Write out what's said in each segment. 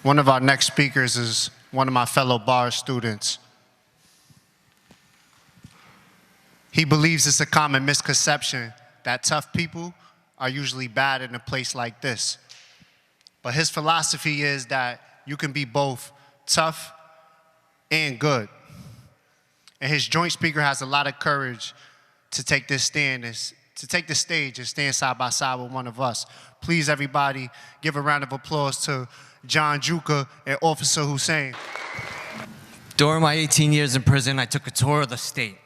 One of our next speakers is one of my fellow bar students. He believes it's a common misconception that tough people are usually bad in a place like this. But his philosophy is that you can be both tough and good. And his joint speaker has a lot of courage to take this stand, to take the stage and stand side by side with one of us. Please, everybody, give a round of applause to John Giuca and Officer Hussein. During my 18 years in prison, I took a tour of the state.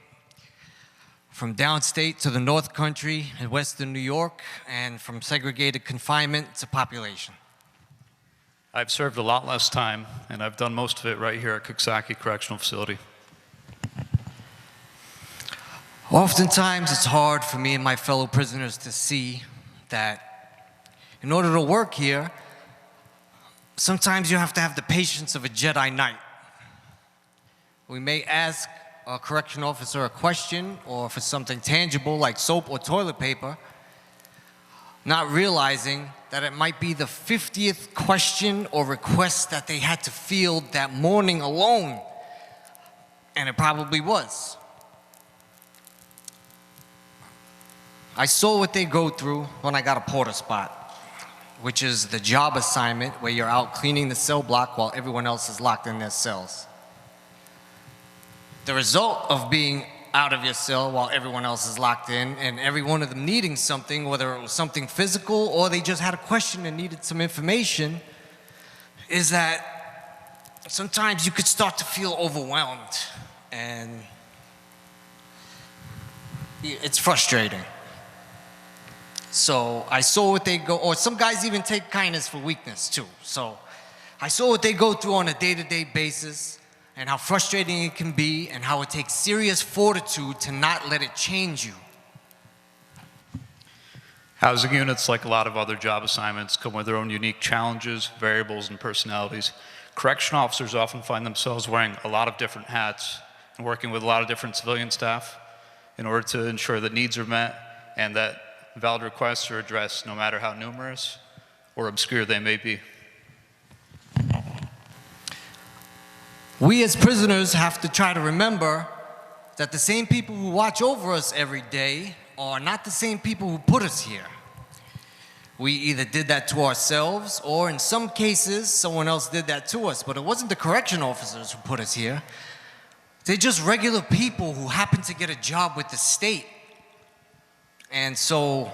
From downstate to the North Country in Western New York, and from segregated confinement to population. I've served a lot less time, and I've done most of it right here at Coxsackie Correctional Facility. Oftentimes, it's hard for me and my fellow prisoners to see that in order to work here, sometimes you have to have the patience of a Jedi Knight. We may ask a correction officer a question or for something tangible like soap or toilet paper, not realizing that it might be the 50th question or request that they had to field that morning alone, and it probably was. I saw what they go through when I got a porter spot, which is the job assignment where you're out cleaning the cell block while everyone else is locked in their cells. The result of being out of your cell while everyone else is locked in and every one of them needing something, whether it was something physical or they just had a question and needed some information, is that sometimes you could start to feel overwhelmed and it's frustrating. So I saw what they go, or some guys even take kindness for weakness too. So I saw what they go through on a day-to-day basis, and how frustrating it can be, and how it takes serious fortitude to not let it change you. Housing units, like a lot of other job assignments, come with their own unique challenges, variables, and personalities. Correction officers often find themselves wearing a lot of different hats and working with a lot of different civilian staff in order to ensure that needs are met and that valid requests are addressed, no matter how numerous or obscure they may be. We as prisoners have to try to remember that the same people who watch over us every day are not the same people who put us here. We either did that to ourselves, or in some cases, someone else did that to us, but it wasn't the correction officers who put us here. They're just regular people who happen to get a job with the state. And so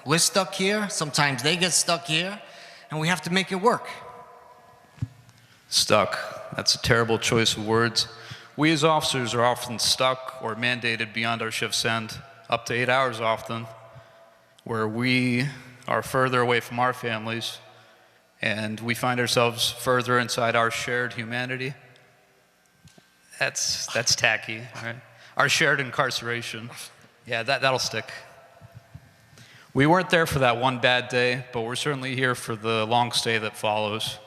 we're stuck here, sometimes they get stuck here, and we have to make it work. Stuck. That's a terrible choice of words. We as officers are often stuck or mandated beyond our shift's end, up to 8 hours often, where we are further away from our families and we find ourselves further inside our shared humanity. That's tacky, right? Our shared incarceration. Yeah, that'll stick. We weren't there for that one bad day, but we're certainly here for the long stay that follows.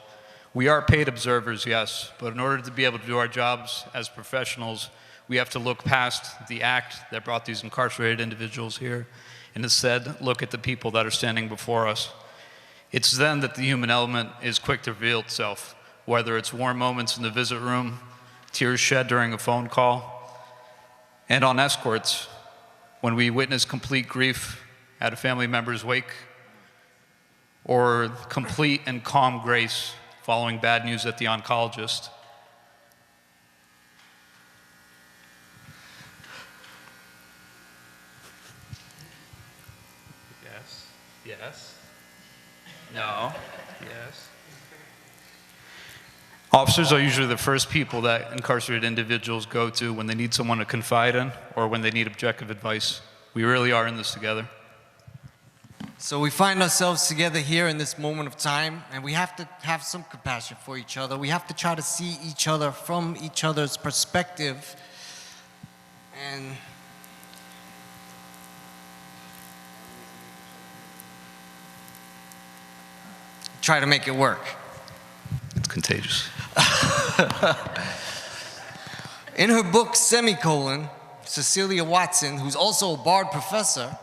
We are paid observers, yes, but in order to be able to do our jobs as professionals, we have to look past the act that brought these incarcerated individuals here and instead look at the people that are standing before us. It's then that the human element is quick to reveal itself, whether it's warm moments in the visit room, tears shed during a phone call, and on escorts, when we witness complete grief at a family member's wake, or complete and calm grace following bad news at the oncologist. Yes, no, yes. Officers are usually the first people that incarcerated individuals go to when they need someone to confide in or when they need objective advice. We really are in this together. So we find ourselves together here in this moment of time, and we have to have some compassion for each other. We have to try to see each other from each other's perspective and try to make it work. It's contagious. In her book, Semicolon, Cecilia Watson, who's also a Bard professor,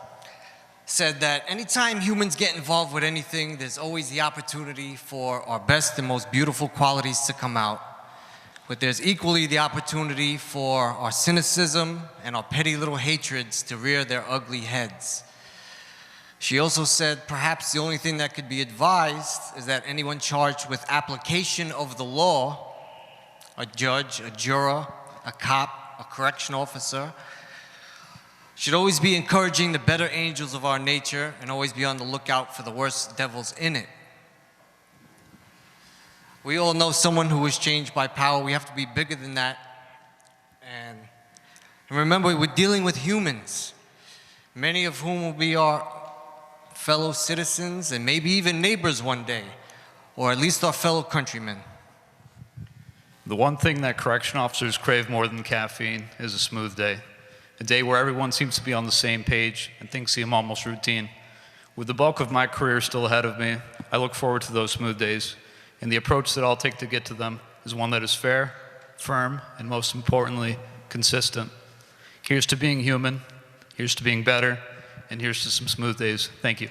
said that anytime humans get involved with anything, there's always the opportunity for our best and most beautiful qualities to come out. But there's equally the opportunity for our cynicism and our petty little hatreds to rear their ugly heads. She also said perhaps the only thing that could be advised is that anyone charged with application of the law, a judge, a juror, a cop, a correction officer, should always be encouraging the better angels of our nature and always be on the lookout for the worst devils in it. We all know someone who was changed by power. We have to be bigger than that. And remember, we're dealing with humans, many of whom will be our fellow citizens and maybe even neighbors one day, or at least our fellow countrymen. The one thing that correction officers crave more than caffeine is a smooth day. A day where everyone seems to be on the same page and things seem almost routine. With the bulk of my career still ahead of me, I look forward to those smooth days, and the approach that I'll take to get to them is one that is fair, firm, and most importantly, consistent. Here's to being human, here's to being better, and here's to some smooth days. Thank you.